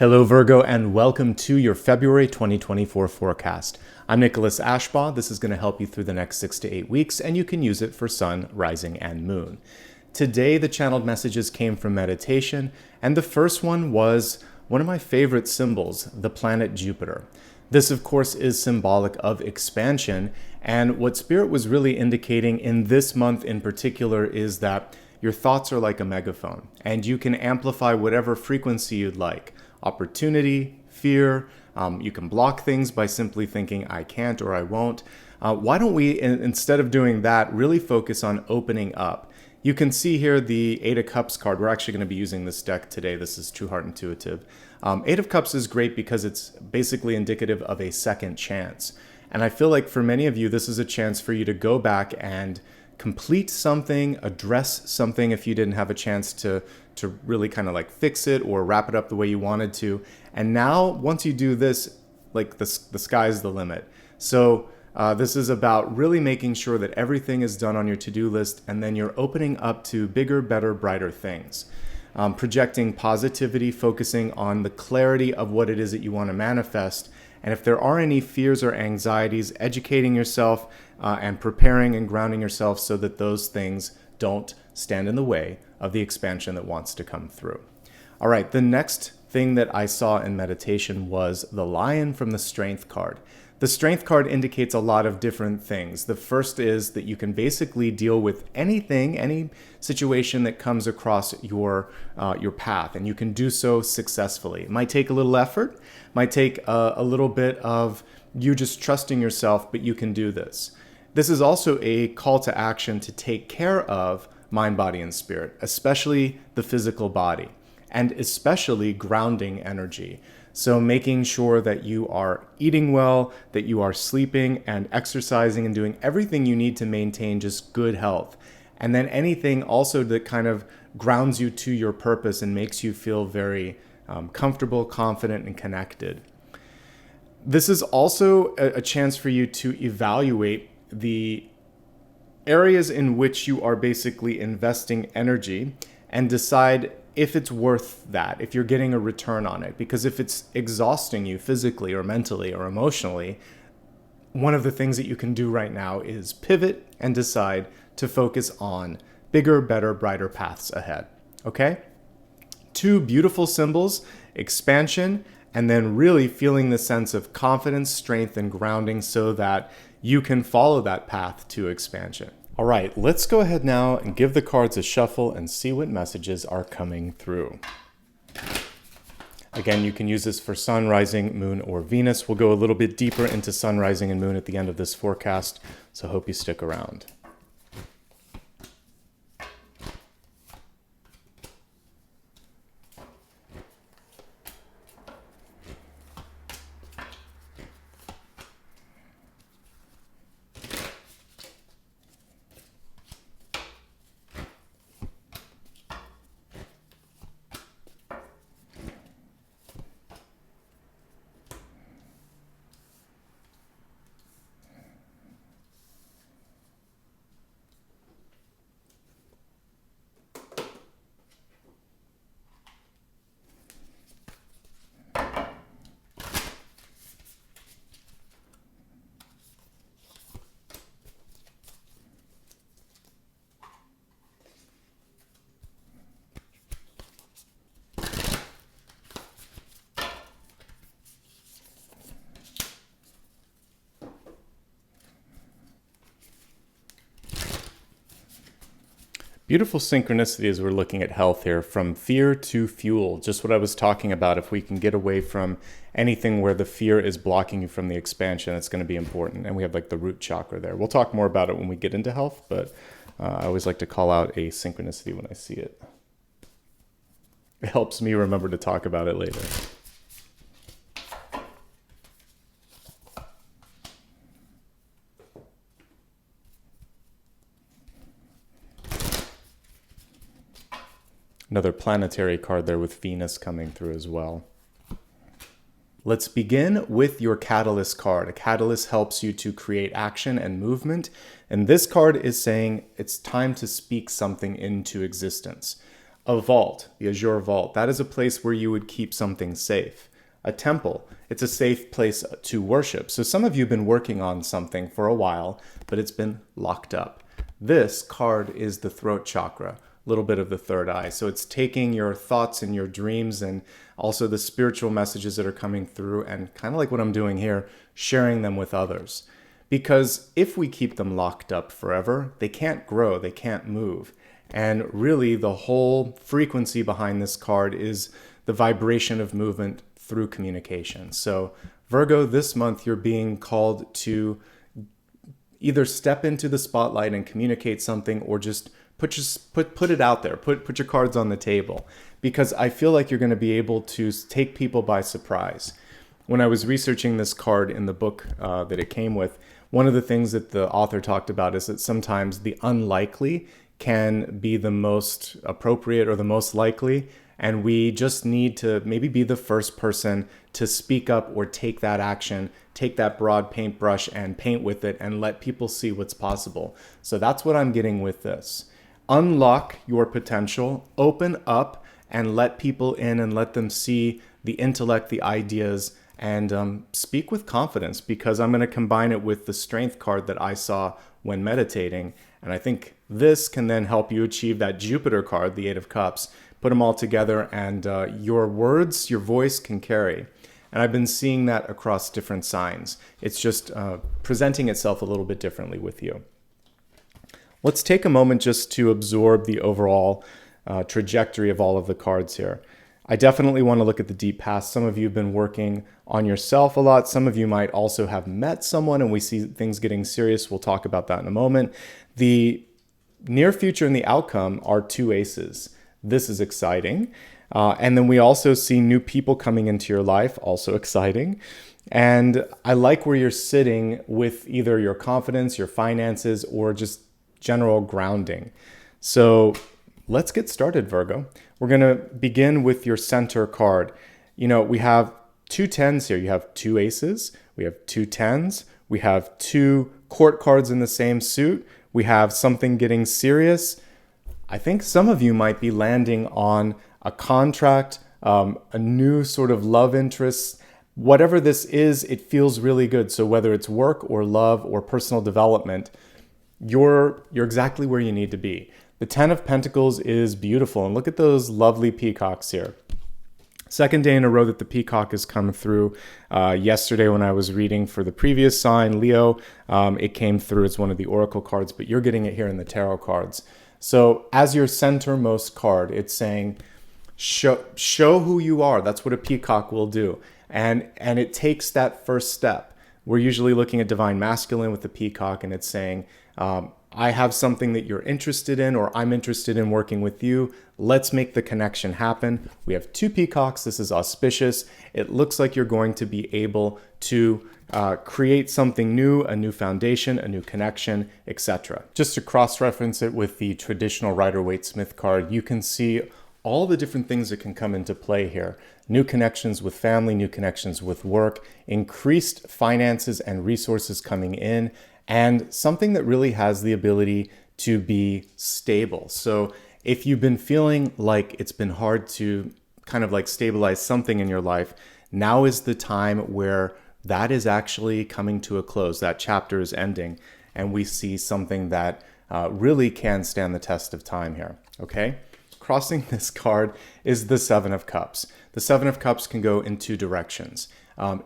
Hello Virgo, and welcome to your February 2024 forecast. I'm Nicholas Ashbaugh. This is going to help you through the next 6 to 8 weeks, and you can use it for sun, rising, and moon. Today, the channeled messages came from meditation, and the first one was one of my favorite symbols, the planet Jupiter. This, of course, is symbolic of expansion, and what Spirit was really indicating in this month in particular is that your thoughts are like a megaphone, and you can amplify whatever frequency you'd like. Opportunity, fear, you can block things by simply thinking I can't or I won't. Why don't we, instead of doing that, really focus on opening up? You can see here the Eight of Cups card. We're actually going to be using this deck today. This is True Heart Intuitive. Eight of Cups is great because it's basically indicative of a second chance. And I feel like for many of you, this is a chance for you to go back and complete something, address something if you didn't have a chance to really kind of like fix it or wrap it up the way you wanted to. And now, once you do this, like the sky's the limit. So this is about really making sure that everything is done on your to-do list, and then you're opening up to bigger, better, brighter things. Projecting positivity, focusing on the clarity of what it is that you want to manifest. And if there are any fears or anxieties, educating yourself and preparing and grounding yourself so that those things don't stand in the way of the expansion that wants to come through. All right, the next thing that I saw in meditation was the lion from the strength card. The strength card indicates a lot of different things. The first is that you can basically deal with anything, any situation that comes across your path, and you can do so successfully. It might take a little effort, might take a little bit of you just trusting yourself, but you can do this. This is also a call to action to take care of mind, body, and spirit, especially the physical body, and especially grounding energy. So making sure that you are eating well, that you are sleeping and exercising and doing everything you need to maintain just good health. And then anything also that kind of grounds you to your purpose and makes you feel very comfortable, confident, and connected. This is also a chance for you to evaluate the areas in which you are basically investing energy and decide if it's worth that, if you're getting a return on it. Because if it's exhausting you physically or mentally or emotionally, one of the things that you can do right now is pivot and decide to focus on bigger, better, brighter paths ahead. Okay? Two beautiful symbols, expansion, and then really feeling the sense of confidence, strength, and grounding so that you can follow that path to expansion. All right, let's go ahead now and give the cards a shuffle and see what messages are coming through. Again, you can use this for sun, rising, moon, or Venus. We'll go a little bit deeper into sun, rising, and moon at the end of this forecast, so hope you stick around. Beautiful synchronicity as we're looking at health here, from fear to fuel. Just what I was talking about. If we can get away from anything where the fear is blocking you from the expansion, it's going to be important. And we have like the root chakra there. We'll talk more about it when we get into health, but I always like to call out a synchronicity when I see it. It helps me remember to talk about it later. Another planetary card there with Venus coming through as well. Let's begin with your catalyst card. A catalyst helps you to create action and movement. And this card is saying it's time to speak something into existence. A vault, the Azure Vault, that is a place where you would keep something safe. A temple, it's a safe place to worship. So some of you have been working on something for a while, but it's been locked up. This card is the throat chakra, a little bit of the third eye. So it's taking your thoughts and your dreams and also the spiritual messages that are coming through and kind of like what I'm doing here, sharing them with others. Because if we keep them locked up forever, they can't grow, they can't move. And really the whole frequency behind this card is the vibration of movement through communication. So Virgo, this month you're being called to either step into the spotlight and communicate something or just put it out there, put your cards on the table, because I feel like you're going to be able to take people by surprise. When I was researching this card in the book that it came with, one of the things that the author talked about is that sometimes the unlikely can be the most appropriate or the most likely, and we just need to maybe be the first person to speak up or take that action, take that broad paintbrush and paint with it and let people see what's possible. So that's what I'm getting with this. Unlock your potential, open up and let people in and let them see the intellect, the ideas, and speak with confidence, because I'm going to combine it with the strength card that I saw when meditating. And I think this can then help you achieve that Jupiter card, the Eight of Cups. Put them all together and your words, your voice can carry. And I've been seeing that across different signs. It's just presenting itself a little bit differently with you. Let's take a moment just to absorb the overall trajectory of all of the cards here. I definitely want to look at the deep past. Some of you have been working on yourself a lot. Some of you might also have met someone and we see things getting serious. We'll talk about that in a moment. The near future and the outcome are two aces. This is exciting. And then we also see new people coming into your life, also exciting. And I like where you're sitting with either your confidence, your finances, or just general grounding. So let's get started, Virgo. We're going to begin with your center card. You know, we have two tens here. You have two aces. We have two tens. We have two court cards in the same suit. We have something getting serious. I think some of you might be landing on a contract, a new sort of love interest. Whatever this is, it feels really good. So whether it's work or love or personal development, you're exactly where you need to be. The Ten of Pentacles is beautiful. And look at those lovely peacocks here. Second day in a row that the peacock has come through. Yesterday when I was reading for the previous sign, Leo, it came through as one of the oracle cards, but you're getting it here in the tarot cards. So as your centermost card, it's saying, show who you are. That's what a peacock will do. And it takes that first step. We're usually looking at divine masculine with the peacock, and it's saying, I have something that you're interested in, or I'm interested in working with you. Let's make the connection happen. We have two peacocks. This is auspicious. It looks like you're going to be able to create something new, a new foundation, a new connection, etc. Just to cross-reference it with the traditional Rider-Waite-Smith card, you can see all the different things that can come into play here. New connections with family, new connections with work, increased finances and resources coming in, and something that really has the ability to be stable. So if you've been feeling like it's been hard to kind of like stabilize something in your life, now is the time where that is actually coming to a close. That chapter is ending, and we see something that really can stand the test of time here, okay? Crossing this card is the Seven of Cups. The Seven of Cups can go in two directions.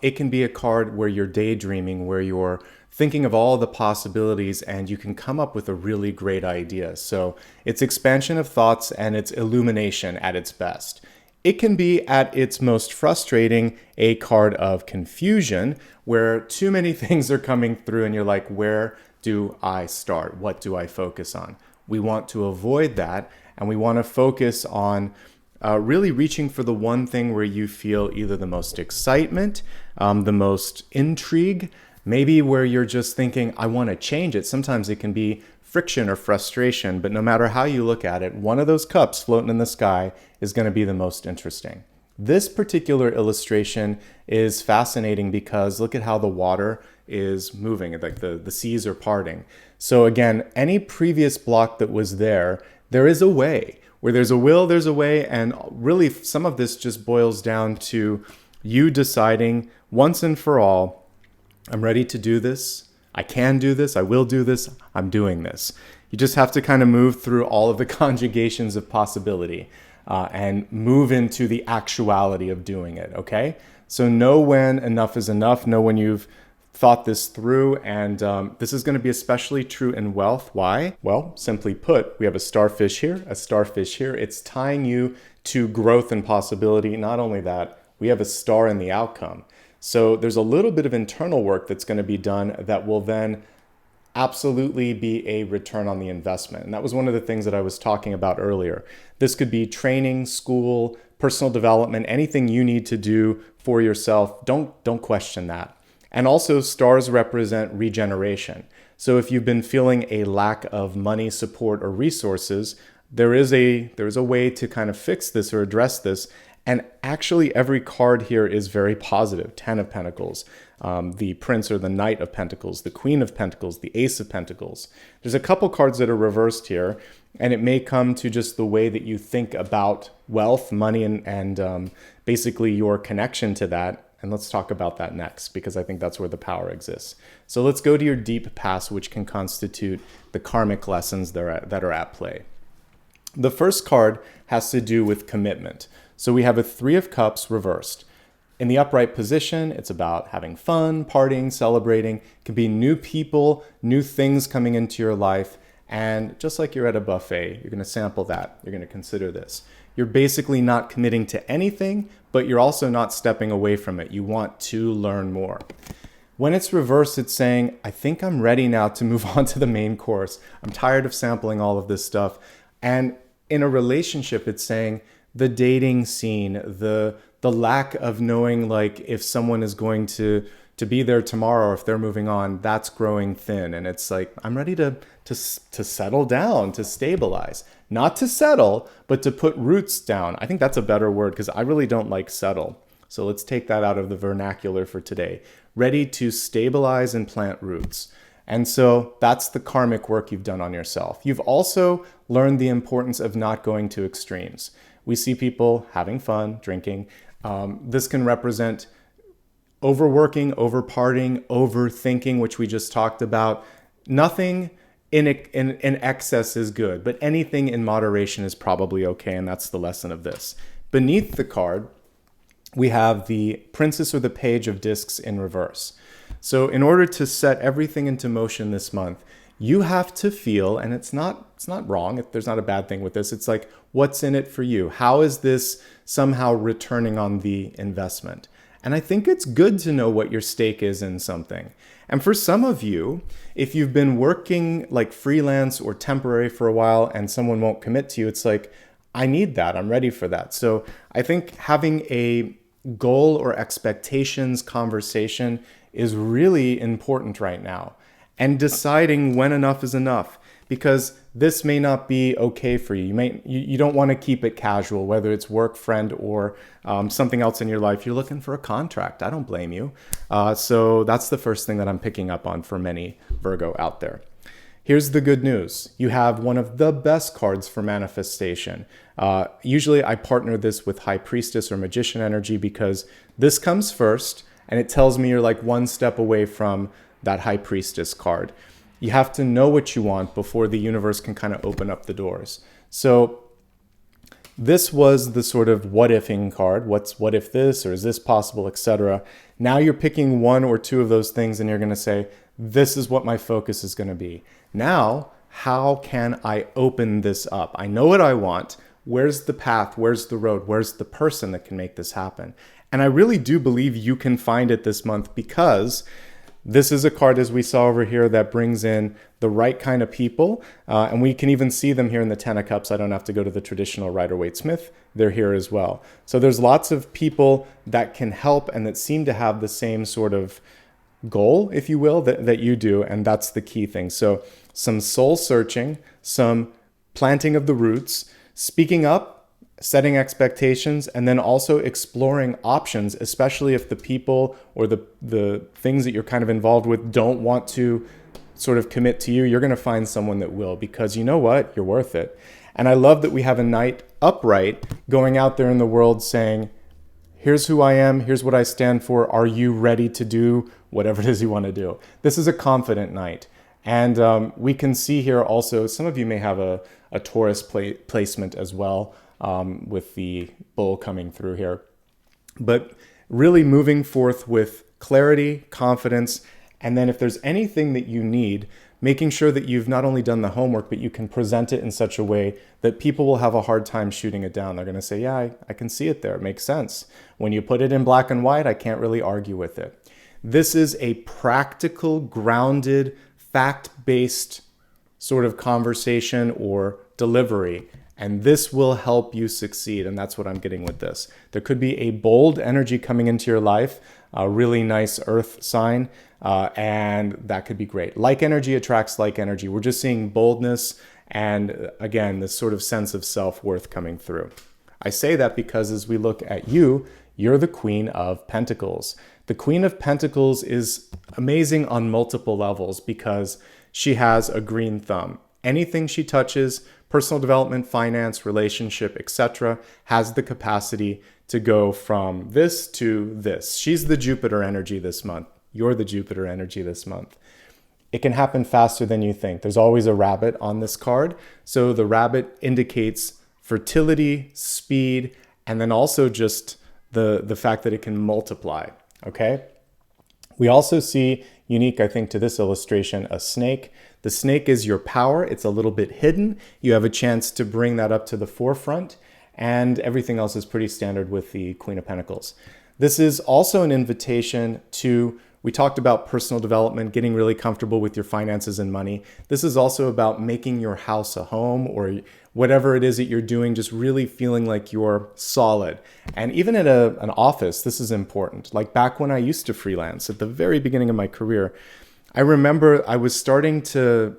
It can be a card where you're daydreaming, where you're thinking of all the possibilities and you can come up with a really great idea. So it's expansion of thoughts and it's illumination at its best. It can be at its most frustrating a card of confusion, where too many things are coming through and you're like, where do I start? What do I focus on? We want to avoid that, and we want to focus on really reaching for the one thing where you feel either the most excitement, the most intrigue, maybe where you're just thinking, I want to change it. Sometimes it can be friction or frustration, but no matter how you look at it, one of those cups floating in the sky is going to be the most interesting. This particular illustration is fascinating because look at how the water is moving, like the seas are parting. So again, any previous block that was there is a way Where there's a will, there's a way. And really, some of this just boils down to you deciding once and for all, I'm ready to do this. I can do this. I will do this. I'm doing this. You just have to kind of move through all of the conjugations of possibility and move into the actuality of doing it, okay? So know when enough is enough. Know when you've thought this through. And this is going to be especially true in wealth. Why? Well, simply put, we have a starfish here, a starfish here. It's tying you to growth and possibility. Not only that, we have a star in the outcome. So there's a little bit of internal work that's going to be done that will then absolutely be a return on the investment. And that was one of the things that I was talking about earlier. This could be training, school, personal development, anything you need to do for yourself. Don't question that. And also, stars represent regeneration. So if you've been feeling a lack of money, support, or resources, there is a way to kind of fix this or address this. And actually, every card here is very positive. 10 of Pentacles, the Prince or the Knight of Pentacles, the Queen of Pentacles, the Ace of Pentacles. There's a couple cards that are reversed here, and it may come to just the way that you think about wealth, money, and basically your connection to that. And let's talk about that next, because I think that's where the power exists. So let's go to your deep past, which can constitute the karmic lessons that are at play. The first card has to do with commitment. So we have a 3 of Cups reversed. In the upright position, it's about having fun, partying, celebrating. It can be new people, new things coming into your life. And just like you're at a buffet, you're going to sample that. You're going to consider this. You're basically not committing to anything, but you're also not stepping away from it. You want to learn more. When it's reversed, it's saying, I think I'm ready now to move on to the main course. I'm tired of sampling all of this stuff. And in a relationship, it's saying the dating scene, the lack of knowing like if someone is going to be there tomorrow or if they're moving on, that's growing thin. And it's like, I'm ready to settle down, to stabilize. Not to settle, but to put roots down. I think that's a better word because I really don't like settle. So let's take that out of the vernacular for today. Ready to stabilize and plant roots. And so that's the karmic work you've done on yourself. You've also learned the importance of not going to extremes. We see people having fun, drinking. This can represent overworking, overpartying, overthinking, which we just talked about. Nothing in excess is good, but anything in moderation is probably okay, and that's the lesson of this. Beneath the card, we have the Princess or the Page of Discs in reverse. So in order to set everything into motion this month, you have to feel, and it's not wrong, there's not a bad thing with this, it's like, what's in it for you? How is this somehow returning on the investment? And I think it's good to know what your stake is in something. And for some of you, if you've been working like freelance or temporary for a while and someone won't commit to you, it's like, I need that, I'm ready for that. So I think having a goal or expectations conversation is really important right now. And deciding when enough is enough, because this may not be okay for you. You don't want to keep it casual, whether it's work, friend, or something else in your life. You're looking for a contract. I don't blame you. So that's the first thing that I'm picking up on for many Virgo out there. Here's the good news. You have one of the best cards for manifestation. Usually I partner this with High Priestess or Magician energy because this comes first and it tells me you're like one step away from that High Priestess card. You have to know what you want before the universe can kind of open up the doors. So this was the sort of what-ifing card. What if this, or is this possible, etc. Now you're picking one or two of those things and you're going to say, this is what my focus is going to be. Now, how can I open this up? I know what I want. Where's the path? Where's the road? Where's the person that can make this happen? And I really do believe you can find it this month because this is a card, as we saw over here, that brings in the right kind of people. And we can even see them here in the 10 of Cups. I don't have to go to the traditional Rider-Waite-Smith. They're here as well. So there's lots of people that can help and that seem to have the same sort of goal, if you will, that you do. And that's the key thing. So some soul searching, some planting of the roots, speaking up, setting expectations, and then also exploring options, especially if the people or the things that you're kind of involved with don't want to sort of commit to you. You're going to find someone that will, because you know what? You're worth it. And I love that we have a knight upright going out there in the world saying, here's who I am, here's what I stand for, are you ready to do whatever it is you want to do? This is a confident knight. And we can see here also, some of you may have a Taurus placement as well, with the bull coming through here. But really moving forth with clarity, confidence, and then if there's anything that you need, making sure that you've not only done the homework, but you can present it in such a way that people will have a hard time shooting it down. They're going to say, yeah, I can see it there. It makes sense. When you put it in black and white, I can't really argue with it. This is a practical, grounded, fact-based sort of conversation or delivery. And this will help you succeed. And that's what I'm getting with this. There could be a bold energy coming into your life, a really nice earth sign, and that could be great. Like energy attracts like energy. We're just seeing boldness and, again, this sort of sense of self-worth coming through. I say that because as we look at you, you're the Queen of Pentacles. The Queen of Pentacles is amazing on multiple levels because she has a green thumb. Anything she touches, personal development, finance, relationship, etc., has the capacity to go from this to this. She's the Jupiter energy this month. You're the Jupiter energy this month. It can happen faster than you think. There's always a rabbit on this card. So the rabbit indicates fertility, speed, and then also just the fact that it can multiply, okay? We also see, unique, I think, to this illustration, a snake. The snake is your power. It's a little bit hidden. You have a chance to bring that up to the forefront, and everything else is pretty standard with the Queen of Pentacles. This is also an invitation to, we talked about personal development, getting really comfortable with your finances and money. This is also about making your house a home, or whatever it is that you're doing, just really feeling like you're solid. And even at an office, this is important. Like back when I used to freelance at the very beginning of my career, I remember I was starting to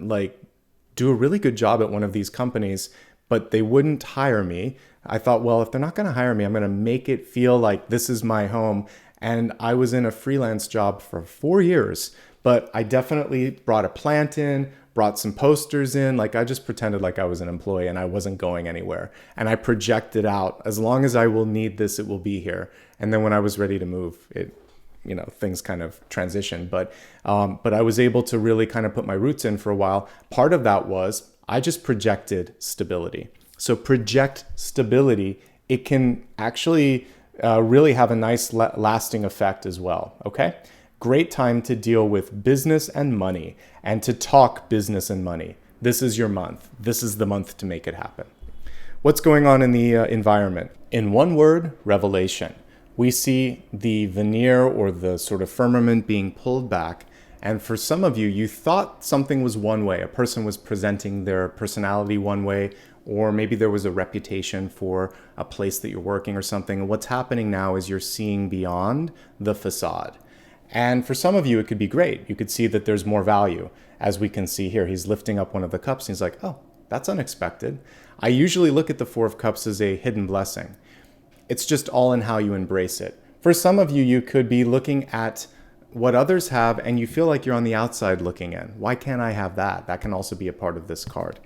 do a really good job at one of these companies, but they wouldn't hire me. I thought, well, if they're not going to hire me, I'm going to make it feel like this is my home. And I was in a freelance job for 4 years, but I definitely brought a plant in, brought some posters in. I just pretended like I was an employee and I wasn't going anywhere. And I projected out, as long as I will need this, it will be here. And then when I was ready to move, things kind of transitioned. But I was able to really kind of put my roots in for a while. Part of that was I just projected stability. So project stability. It can actually really have a nice lasting effect as well, okay? Great time to deal with business and money and to talk business and money. This is your month. This is the month to make it happen. What's going on in the environment? In one word, revelation. We see the veneer or the sort of firmament being pulled back. And for some of you, you thought something was one way. A person was presenting their personality one way, or maybe there was a reputation for a place that you're working or something. And what's happening now is you're seeing beyond the facade. And for some of you, it could be great. You could see that there's more value. As we can see here, he's lifting up one of the cups and he's like, oh, that's unexpected. I usually look at the Four of Cups as a hidden blessing. It's just all in how you embrace it. For some of you, you could be looking at what others have and you feel like you're on the outside looking in. Why can't I have that? That can also be a part of this card.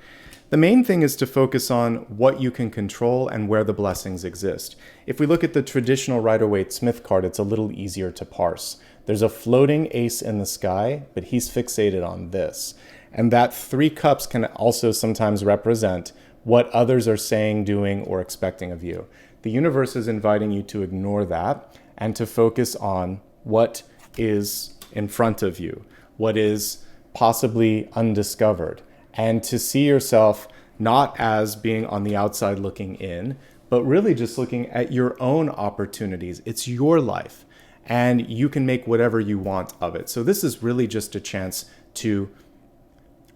The main thing is to focus on what you can control and where the blessings exist. If we look at the traditional Rider-Waite-Smith card, it's a little easier to parse. There's a floating ace in the sky, but he's fixated on this. And that 3 cups can also sometimes represent what others are saying, doing, or expecting of you. The universe is inviting you to ignore that and to focus on what is in front of you, what is possibly undiscovered, and to see yourself not as being on the outside looking in, but really just looking at your own opportunities. It's your life, and you can make whatever you want of it. So this is really just a chance to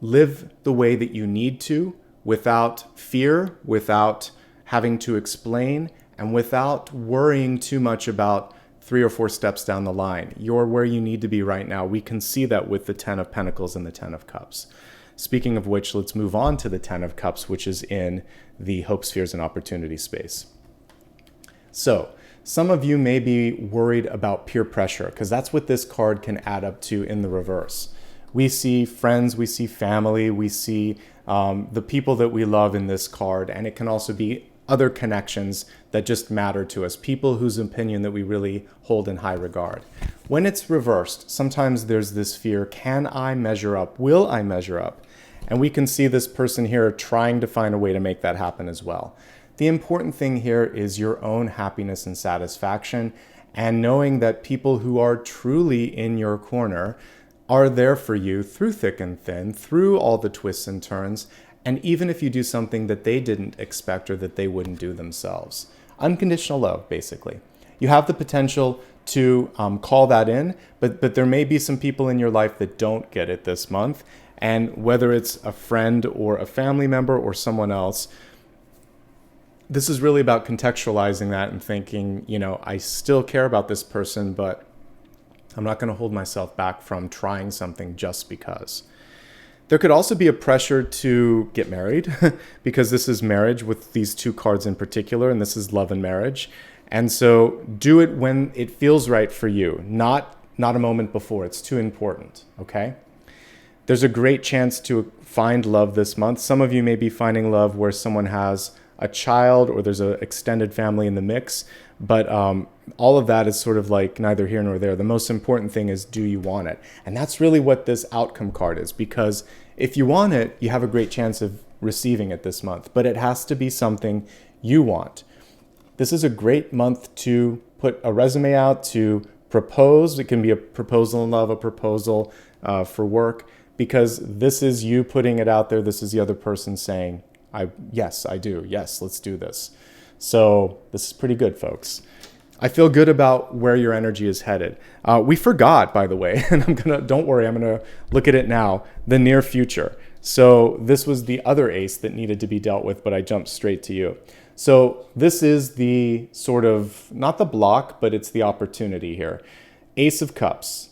live the way that you need to, without fear, without having to explain, and without worrying too much about 3 or 4 steps down the line. You're where you need to be right now. We can see that with the 10 of Pentacles and the 10 of Cups. Speaking of which, let's move on to the 10 of Cups, which is in the Hope, Spheres, and Opportunity space. So, some of you may be worried about peer pressure, because that's what this card can add up to in the reverse. We see friends, we see family, we see the people that we love in this card, and it can also be other connections that just matter to us, people whose opinion that we really hold in high regard. When it's reversed, sometimes there's this fear, can I measure up? Will I measure up? And we can see this person here trying to find a way to make that happen as well. The important thing here is your own happiness and satisfaction, and knowing that people who are truly in your corner are there for you through thick and thin, through all the twists and turns, and even if you do something that they didn't expect or that they wouldn't do themselves. Unconditional love, basically. You have the potential to call that in, but there may be some people in your life that don't get it this month, and whether it's a friend or a family member or someone else, this is really about contextualizing that and thinking, I still care about this person, but I'm not going to hold myself back from trying something just because. There could also be a pressure to get married because this is marriage with these two cards in particular, and this is love and marriage. And so do it when it feels right for you, not a moment before. It's too important, okay? There's a great chance to find love this month. Some of you may be finding love where someone has a child or there's an extended family in the mix, but all of that is sort of like neither here nor there. The most important thing is, do you want it? And that's really what this outcome card is, because if you want it, you have a great chance of receiving it this month, but it has to be something you want. This is a great month to put a resume out, to propose. It can be a proposal in love, a proposal for work, because this is you putting it out there. This is the other person saying, yes, I do. Yes, let's do this. So this is pretty good, folks. I feel good about where your energy is headed. We forgot, by the way, and don't worry, I'm gonna look at it now, the near future. So this was the other ace that needed to be dealt with, but I jumped straight to you. So this is the sort of, not the block, but it's the opportunity here. Ace of Cups.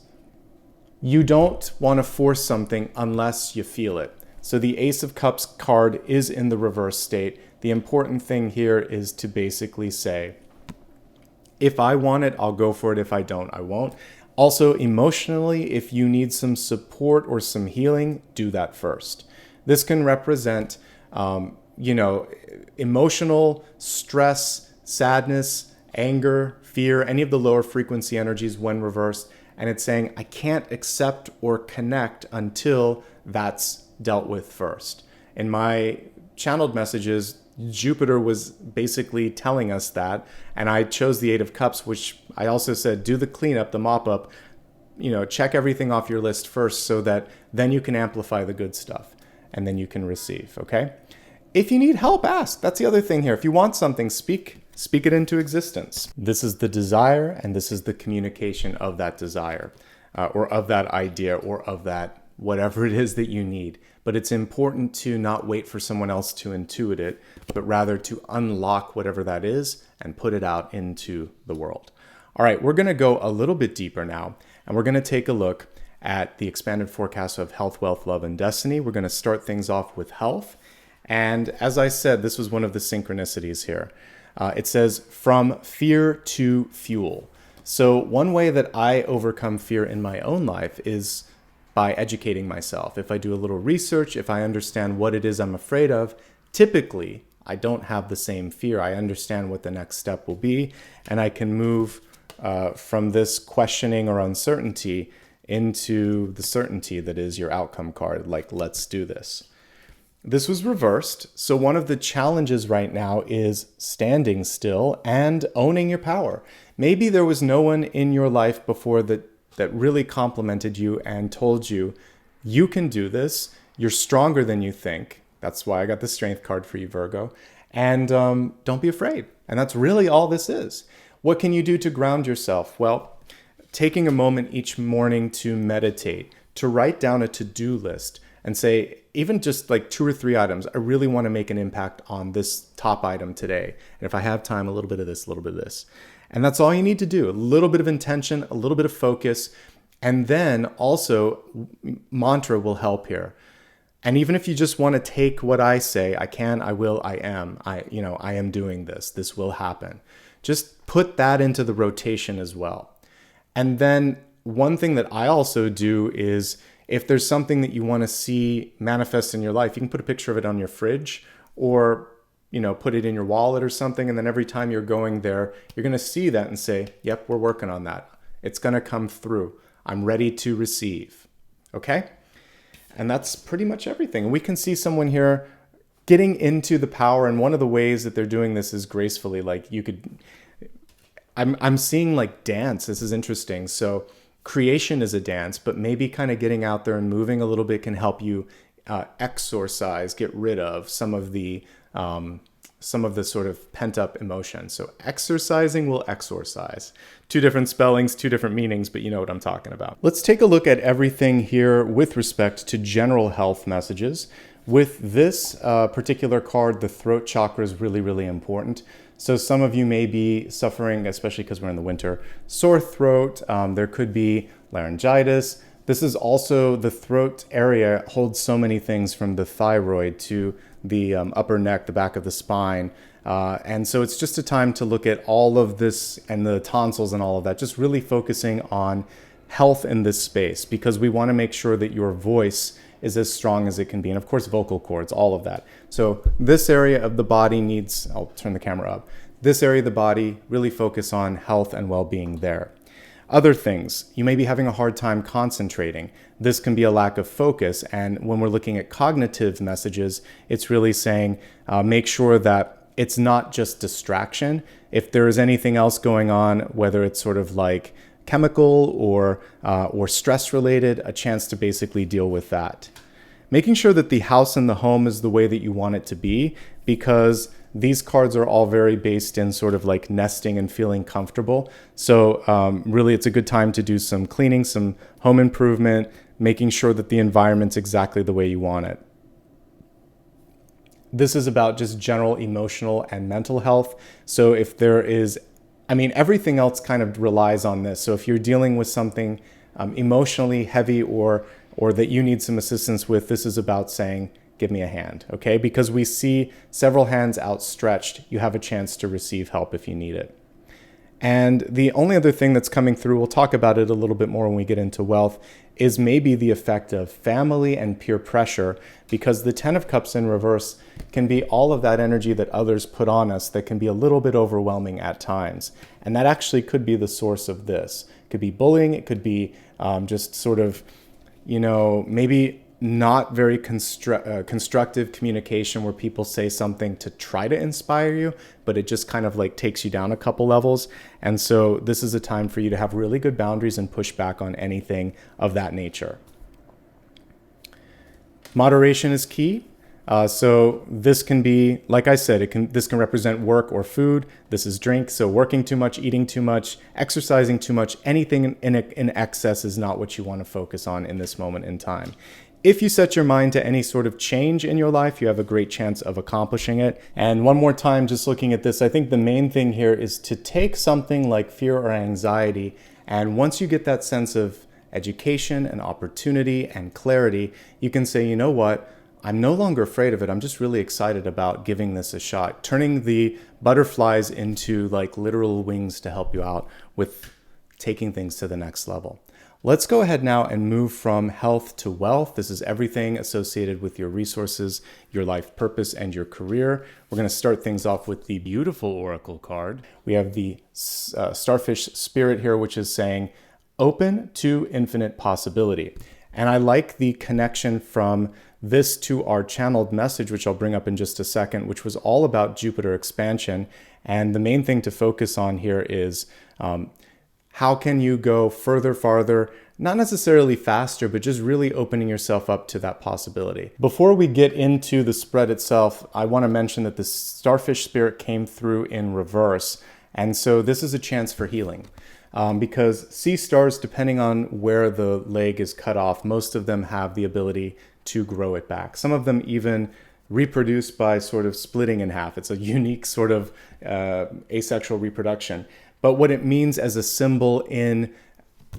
You don't want to force something unless you feel it. So the Ace of Cups card is in the reverse state. The important thing here is to basically say, if I want it, I'll go for it. If I don't, I won't. Also, emotionally, if you need some support or some healing, do that first. This can represent, emotional stress, sadness, anger, fear, any of the lower frequency energies when reversed. And it's saying, I can't accept or connect until that's dealt with first. In my channeled messages, Jupiter was basically telling us that, and I chose the Eight of Cups, which I also said, do the cleanup, the mop up, check everything off your list first so that then you can amplify the good stuff and then you can receive, okay? If you need help, ask. That's the other thing here. If you want something, speak it into existence. This is the desire, and this is the communication of that desire, or of that idea, or of that whatever it is that you need. But it's important to not wait for someone else to intuit it, but rather to unlock whatever that is and put it out into the world. All right, we're going to go a little bit deeper now, and we're going to take a look at the expanded forecast of health, wealth, love, and destiny. We're going to start things off with health. And as I said, this was one of the synchronicities here. It says, from fear to fuel. So one way that I overcome fear in my own life is by educating myself. If I do a little research, if I understand what it is I'm afraid of, typically I don't have the same fear. I understand what the next step will be, and I can move from this questioning or uncertainty into the certainty that is your outcome card, like, let's do this. This was reversed, so one of the challenges right now is standing still and owning your power. Maybe there was no one in your life before that really complimented you and told you, you can do this, you're stronger than you think. That's why I got the strength card for you, Virgo. And don't be afraid. And that's really all this is. What can you do to ground yourself? Well, taking a moment each morning to meditate, to write down a to-do list and say, even just like 2 or 3 items, I really want to make an impact on this top item today. And if I have time, a little bit of this, a little bit of this. And that's all you need to do. A little bit of intention, a little bit of focus. And then also mantra will help here. And even if you just want to take what I say, I can, I will, I am, I am doing this. This will happen. Just put that into the rotation as well. And then one thing that I also do is If there's something that you want to see manifest in your life, you can put a picture of it on your fridge, or put it in your wallet or something, and then every time you're going there, you're going to see that and say, yep, we're working on that. It's going to come through. I'm ready to receive. Okay? And that's pretty much everything. We can see someone here getting into the power, and one of the ways that they're doing this is gracefully. Like I'm seeing like dance. This is interesting. So creation is a dance, but maybe kind of getting out there and moving a little bit can help you exorcise, get rid of some of the sort of pent up emotion. So exercising will exorcise. Two different spellings, two different meanings, but you know what I'm talking about. Let's take a look at everything here with respect to general health messages. With this particular card, the throat chakra is really, really important. So some of you may be suffering, especially because we're in the winter, sore throat. There could be laryngitis. This is also, the throat area holds so many things, from the thyroid to the upper neck, the back of the spine. And so it's just a time to look at all of this, and the tonsils and all of that, just really focusing on health in this space, because we want to make sure that your voice is as strong as it can be. And of course, vocal cords, all of that. So this area of the body needs, I'll turn the camera up. This area of the body, really focus on health and well-being there. Other things, you may be having a hard time concentrating. This can be a lack of focus. And when we're looking at cognitive messages, it's really saying, make sure that it's not just distraction. If there is anything else going on, whether it's sort of like chemical or stress related, a chance to basically deal with that. Making sure that the house and the home is the way that you want it to be, because these cards are all very based in sort of like nesting and feeling comfortable. So really it's a good time to do some cleaning, some home improvement, making sure that the environment's exactly the way you want it. This is about just general emotional and mental health. So if there is, everything else kind of relies on this. So if you're dealing with something emotionally heavy or that you need some assistance with, this is about saying, give me a hand, okay? Because we see several hands outstretched, you have a chance to receive help if you need it. And the only other thing that's coming through, we'll talk about it a little bit more when we get into wealth, is maybe the effect of family and peer pressure, because the 10 of Cups in reverse can be all of that energy that others put on us that can be a little bit overwhelming at times. And that actually could be the source of this. It could be bullying, it could be just sort of, maybe not very constructive communication where people say something to try to inspire you, but it just kind of like takes you down a couple levels. And so this is a time for you to have really good boundaries and push back on anything of that nature. Moderation is key. So this can be, like I said, this can represent work or food. This is drink. So working too much, eating too much, exercising too much, anything in excess is not what you want to focus on in this moment in time. If you set your mind to any sort of change in your life, you have a great chance of accomplishing it. And one more time, just looking at this, I think the main thing here is to take something like fear or anxiety, and once you get that sense of education and opportunity and clarity, you can say, you know what? I'm no longer afraid of it. I'm just really excited about giving this a shot, turning the butterflies into like literal wings to help you out with taking things to the next level. Let's go ahead now and move from health to wealth. This is everything associated with your resources, your life purpose, and your career. We're going to start things off with the beautiful oracle card. We have the starfish spirit here, which is saying, open to infinite possibility. And I like the connection from this to our channeled message, which I'll bring up in just a second, which was all about Jupiter expansion. And the main thing to focus on here is how can you go further, farther, not necessarily faster, but just really opening yourself up to that possibility. Before we get into the spread itself, I want to mention that the starfish spirit came through in reverse. And so this is a chance for healing. Because sea stars, depending on where the leg is cut off, most of them have the ability to grow it back. Some of them even reproduce by sort of splitting in half. It's a unique sort of asexual reproduction. But what it means as a symbol in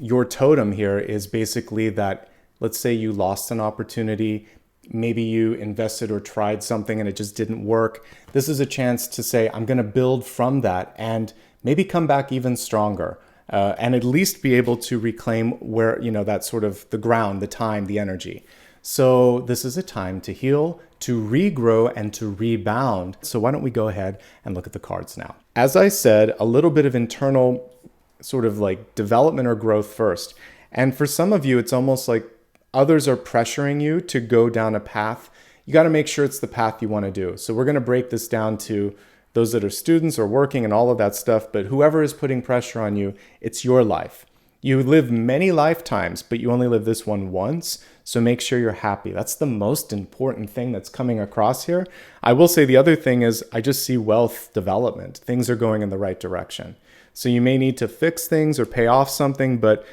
your totem here is basically that, let's say you lost an opportunity, maybe you invested or tried something and it just didn't work. This is a chance to say, I'm going to build from that and maybe come back even stronger. and at least be able to reclaim where, that sort of the ground, the time, the energy. So this is a time to heal, to regrow, and to rebound. So why don't we go ahead and look at the cards now? As I said, a little bit of internal sort of like development or growth first. And for some of you, it's almost like others are pressuring you to go down a path. You got to make sure it's the path you want to do. So we're going to break this down to those that are students or working and all of that stuff. But whoever is putting pressure on you, it's your life. You live many lifetimes, but you only live this one once. So make sure you're happy. That's the most important thing that's coming across here. I will say the other thing is I just see wealth development. Things are going in the right direction. So you may need to fix things or pay off something, but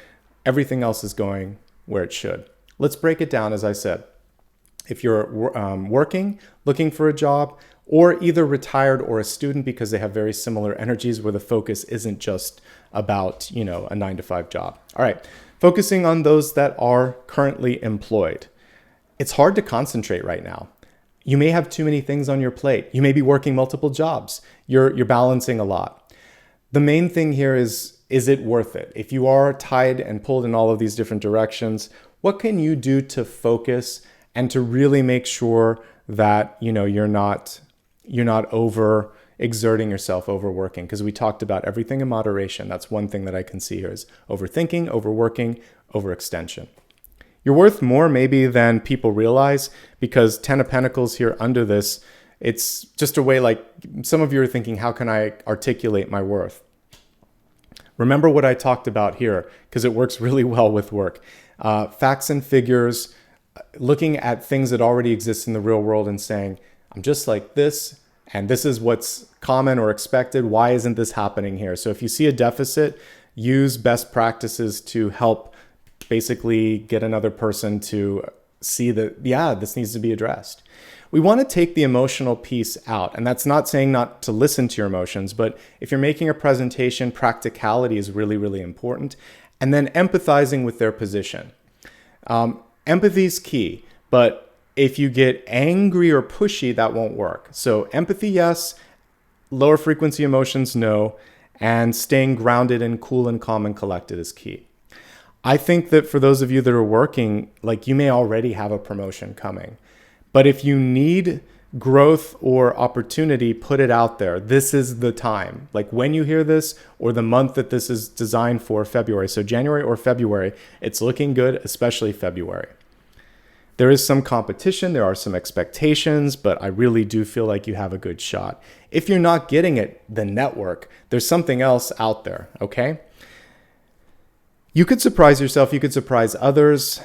everything else is going where it should. Let's break it down, as I said. If you're working, looking for a job, or either retired or a student, because they have very similar energies where the focus isn't just about, a 9-to-5 job. All right, focusing on those that are currently employed. It's hard to concentrate right now. You may have too many things on your plate. You may be working multiple jobs. You're balancing a lot. The main thing here is it worth it? If you are tied and pulled in all of these different directions, what can you do to focus and to really make sure that, you're not over exerting yourself, overworking? Because we talked about everything in moderation. That's one thing that I can see here is overthinking, overworking, overextension. You're worth more maybe than people realize, because 10 of Pentacles here under this, it's just a way, like some of you are thinking, how can I articulate my worth? Remember what I talked about here, because it works really well with work. Facts and figures, looking at things that already exist in the real world and saying, I'm just like this, and this is what's common or expected. Why isn't this happening here? So if you see a deficit, use best practices to help basically get another person to see that, yeah, this needs to be addressed. We want to take the emotional piece out. And that's not saying not to listen to your emotions, but if you're making a presentation, practicality is really, really important. And then empathizing with their position. Empathy is key, but if you get angry or pushy, that won't work. So empathy, yes. Lower frequency emotions, no. And staying grounded and cool and calm and collected is key. I think that for those of you that are working, like you may already have a promotion coming. But if you need growth or opportunity, put it out there. This is the time. Like when you hear this, or the month that this is designed for, February. So January or February, it's looking good, especially February. There is some competition, there are some expectations, but I really do feel like you have a good shot. If you're not getting it, then network. There's something else out there, okay? You could surprise yourself, you could surprise others.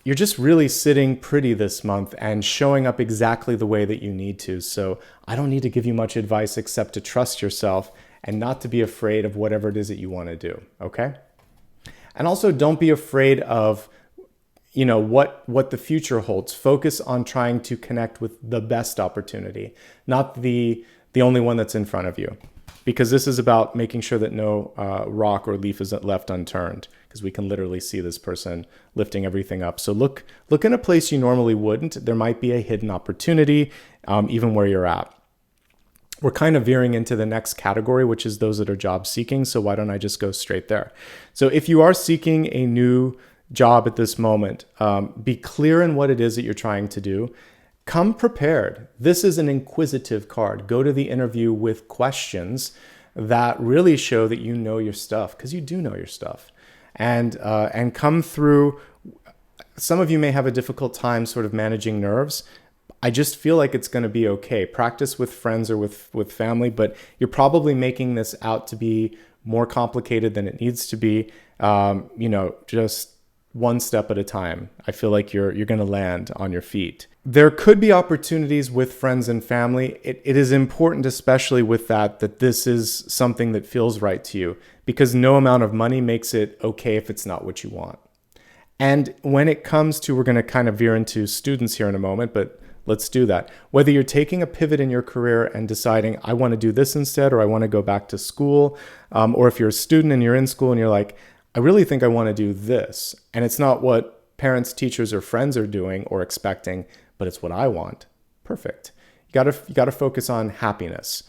You're just really sitting pretty this month and showing up exactly the way that you need to. So I don't need to give you much advice except to trust yourself and not to be afraid of whatever it is that you want to do, okay? And also don't be afraid of what the future holds. Focus on trying to connect with the best opportunity, not the only one that's in front of you. Because this is about making sure that no rock or leaf is left unturned, because we can literally see this person lifting everything up. So look in a place you normally wouldn't. There might be a hidden opportunity, even where you're at. We're kind of veering into the next category, which is those that are job seeking. So why don't I just go straight there? So if you are seeking a new job at this moment, be clear in what it is that you're trying to do. Come prepared. This is an inquisitive card. Go to the interview with questions that really show that you know your stuff, because you do know your stuff. And come through. Some of you may have a difficult time sort of managing nerves. I just feel like it's going to be okay. Practice with friends or with family, but you're probably making this out to be more complicated than it needs to be. Just one step at a time. I feel like you're going to land on your feet. There could be opportunities with friends and family. It is important, especially with that this is something that feels right to you, because no amount of money makes it okay if it's not what you want. And when it comes to, we're going to kind of veer into students here in a moment, but let's do that. Whether you're taking a pivot in your career and deciding, I want to do this instead, or I want to go back to school, or if you're a student and you're in school and you're like, I really think I want to do this. And it's not what parents, teachers, or friends are doing or expecting, but it's what I want. Perfect. You got to focus on happiness.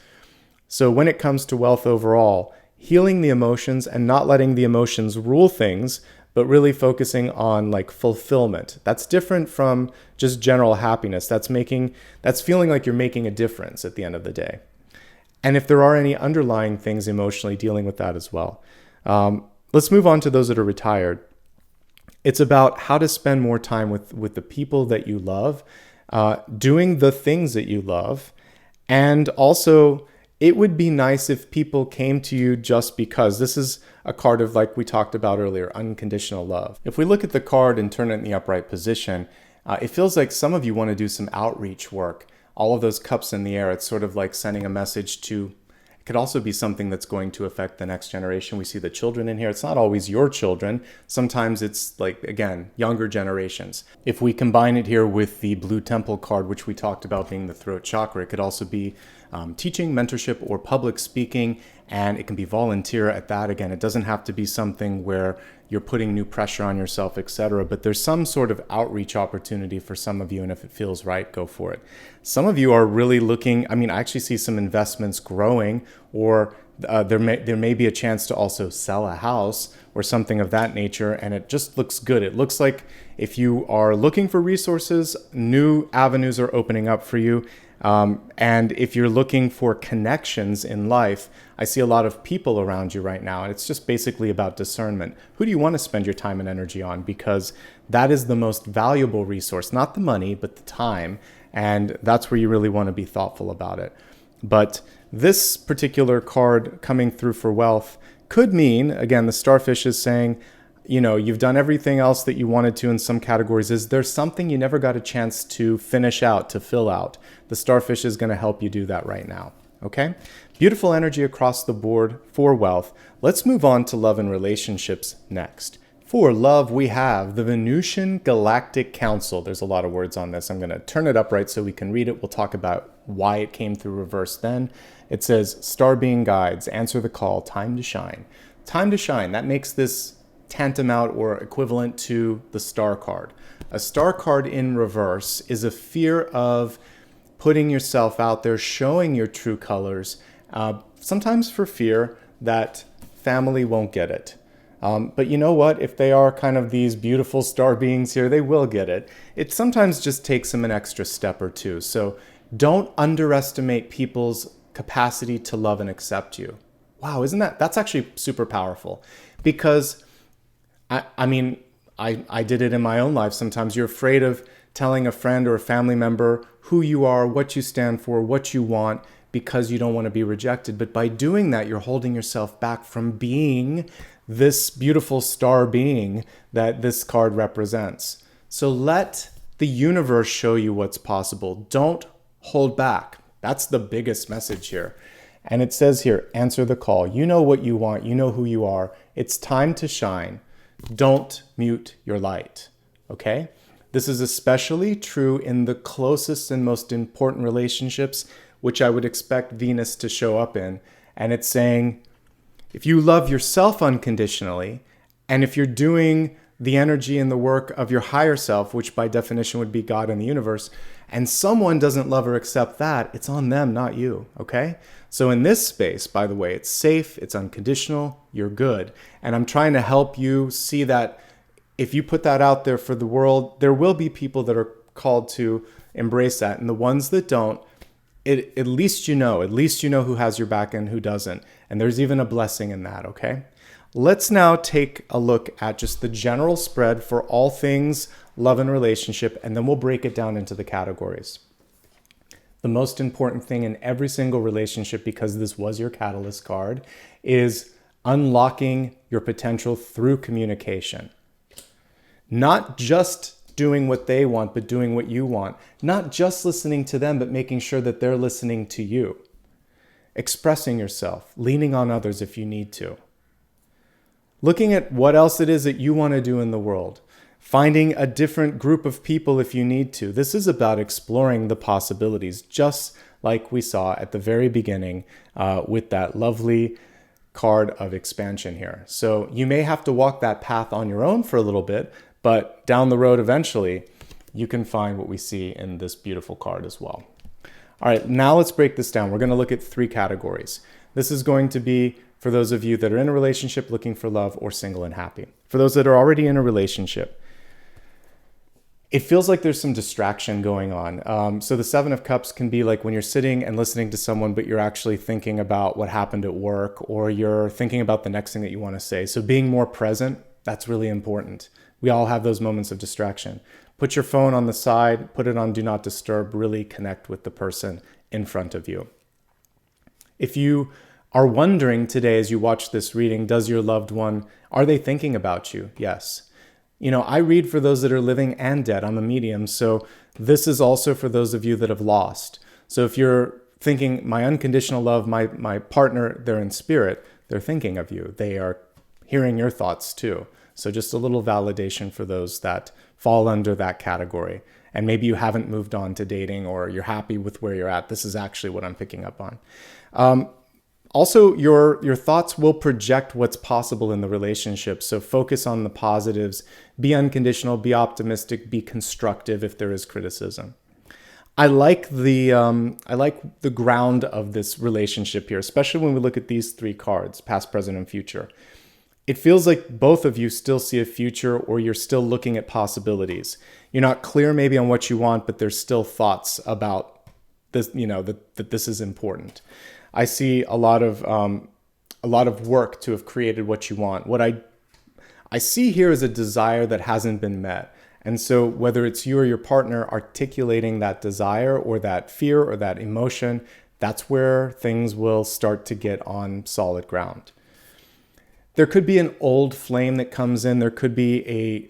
So when it comes to wealth overall, healing the emotions and not letting the emotions rule things, but really focusing on like fulfillment. That's different from just general happiness. That's feeling like you're making a difference at the end of the day. And if there are any underlying things emotionally, dealing with that as well. Let's move on to those that are retired. It's about how to spend more time with the people that you love, doing the things that you love. And also, it would be nice if people came to you just because. This is a card of, like we talked about earlier, unconditional love. If we look at the card and turn it in the upright position, it feels like some of you want to do some outreach work. All of those cups in the air, it's sort of like sending a message to, it could also be something that's going to affect the next generation. We see the children in here. It's not always your children. Sometimes it's like, again, younger generations. If we combine it here with the blue temple card, which we talked about being the throat chakra, it could also be teaching, mentorship, or public speaking, and it can be volunteer at that. Again, it doesn't have to be something where you're putting new pressure on yourself, etc. But there's some sort of outreach opportunity for some of you, and if it feels right, go for it. Some of you are really looking, I actually see some investments growing, or there may be a chance to also sell a house or something of that nature, and it just looks good. It looks like if you are looking for resources, new avenues are opening up for you. And if you're looking for connections in life, I see a lot of people around you right now, and it's just basically about discernment. Who do you want to spend your time and energy on? Because that is the most valuable resource, not the money, but the time. And that's where you really want to be thoughtful about it. But this particular card coming through for wealth could mean, again, the starfish is saying, you've done everything else that you wanted to in some categories. Is there something you never got a chance to finish out, to fill out? The starfish is going to help you do that right now. Okay? Beautiful energy across the board for wealth. Let's move on to love and relationships next. For love, we have the Venusian Galactic Council. There's a lot of words on this. I'm going to turn it upright so we can read it. We'll talk about why it came through reverse then. It says, Star being guides, answer the call, time to shine. Time to shine. That makes this tantamount or equivalent to the star card. A star card in reverse is a fear of putting yourself out there, showing your true colors, sometimes for fear that family won't get it. But you know what? If they are kind of these beautiful star beings here, they will get it. It sometimes just takes them an extra step or two. So don't underestimate people's capacity to love and accept you. Wow, that's actually super powerful, because I did it in my own life. Sometimes you're afraid of telling a friend or a family member who you are, what you stand for, what you want, because you don't want to be rejected. But by doing that, you're holding yourself back from being this beautiful star being that this card represents. So let the universe show you what's possible. Don't hold back. That's the biggest message here. And it says here, answer the call. You know what you want. You know who you are. It's time to shine. Don't mute your light. Okay? This is especially true in the closest and most important relationships, which I would expect Venus to show up in. And it's saying, if you love yourself unconditionally, and if you're doing the energy and the work of your higher self, which by definition would be God and the universe, and someone doesn't love or accept that, it's on them, not you, okay? So in this space, by the way, it's safe, it's unconditional, you're good. And I'm trying to help you see that if you put that out there for the world, there will be people that are called to embrace that. And the ones that don't, at least you know who has your back and who doesn't. And there's even a blessing in that, okay? Let's now take a look at just the general spread for all things love and relationship, and then we'll break it down into the categories. The most important thing in every single relationship, because this was your catalyst card, is unlocking your potential through communication. Not just doing what they want, but doing what you want. Not just listening to them, but making sure that they're listening to you. Expressing yourself, leaning on others if you need to. Looking at what else it is that you want to do in the world. Finding a different group of people if you need to. This is about exploring the possibilities, just like we saw at the very beginning with that lovely card of expansion here. So you may have to walk that path on your own for a little bit, but down the road eventually, you can find what we see in this beautiful card as well. All right, now let's break this down. We're going to look at three categories. This is going to be for those of you that are in a relationship looking for love, or single and happy. For those that are already in a relationship, it feels like there's some distraction going on. So the Seven of Cups can be like when you're sitting and listening to someone, but you're actually thinking about what happened at work, or you're thinking about the next thing that you want to say. So being more present, that's really important. We all have those moments of distraction. Put your phone on the side, put it on Do Not Disturb, really connect with the person in front of you. If you are wondering today as you watch this reading, does your loved one, are they thinking about you? Yes. I read for those that are living and dead. I'm a medium, so this is also for those of you that have lost. So if you're thinking, my unconditional love, my partner, they're in spirit, they're thinking of you. They are hearing your thoughts too. So just a little validation for those that fall under that category. And maybe you haven't moved on to dating, or you're happy with where you're at. This is actually what I'm picking up on. Also, your thoughts will project what's possible in the relationship. So focus on the positives, be unconditional, be optimistic, be constructive if there is criticism. I like the ground of this relationship here, especially when we look at these three cards, past, present, and future. It feels like both of you still see a future, or you're still looking at possibilities. You're not clear maybe on what you want, but there's still thoughts about this, that this is important. I see a lot of work to have created what you want. What I see here is a desire that hasn't been met. And so whether it's you or your partner articulating that desire or that fear or that emotion, that's where things will start to get on solid ground. There could be an old flame that comes in. There could be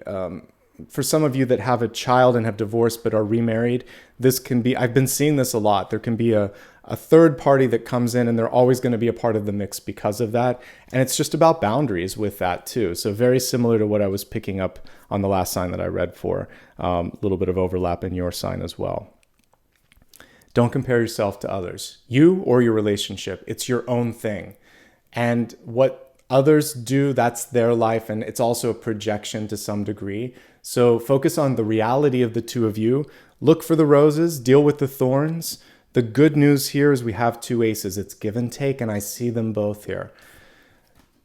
for some of you that have a child and have divorced but are remarried, this can be, I've been seeing this a lot. There can be a third party that comes in, and they're always going to be a part of the mix because of that. And it's just about boundaries with that too. So very similar to what I was picking up on the last sign that I read for. A little bit of overlap in your sign as well. Don't compare yourself to others. You or your relationship, it's your own thing. And what others do, that's their life, and it's also a projection to some degree. So focus on the reality of the two of you. Look for the roses, deal with the thorns. The good news here is we have two aces. It's give and take, and I see them both here.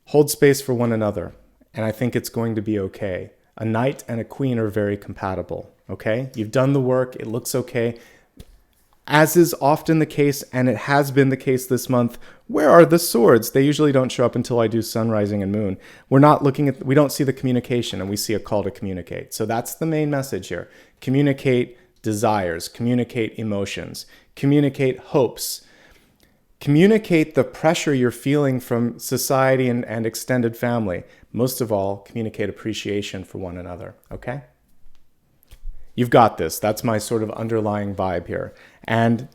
Hold space for one another, and I think it's going to be okay. A knight and a queen are very compatible, okay? You've done the work. It looks okay. As is often the case, and it has been the case this month, where are the swords? They usually don't show up until I do sun, rising, and moon. We don't see the communication, and we see a call to communicate. So that's the main message here. Communicate desires, communicate emotions, communicate hopes, communicate the pressure you're feeling from society and extended family. Most of all, communicate appreciation for one another, okay? You've got this. That's my sort of underlying vibe here. And